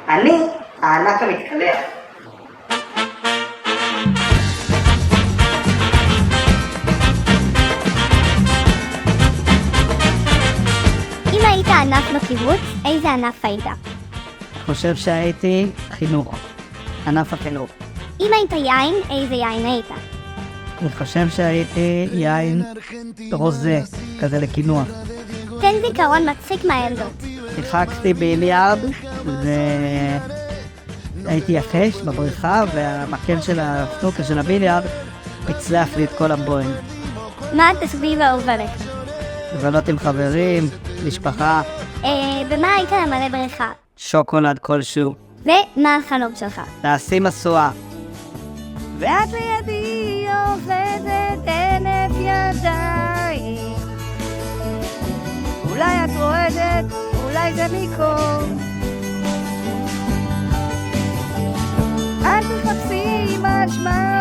אני הענק המתקלח. אם היית ענף בקיבוץ, איזה ענף היית? אני חושב שהייתי חינוך, ענף החינוך. אם היית יין, איזה יין היית? אני חושב שהייתי יין רוזה, כזה לקינוח. תן זיכרון מצחיק מהילדות. שיחקתי ביליארד והייתי יחש בבריכה, והמקל של הסנוקר של הביליארד פצלח לי את כל הבוהן. מה התחביב האהוב עליך? לבלות עם חברים, משפחה, במה היית למלא בריכה? שוקולד כלשהו. ומה החלום שלך? תעשי משואה. ואת לידי אוחזת ענף ידיים, אולי את רועדת, אולי זה מקום. אל תחפשי משמע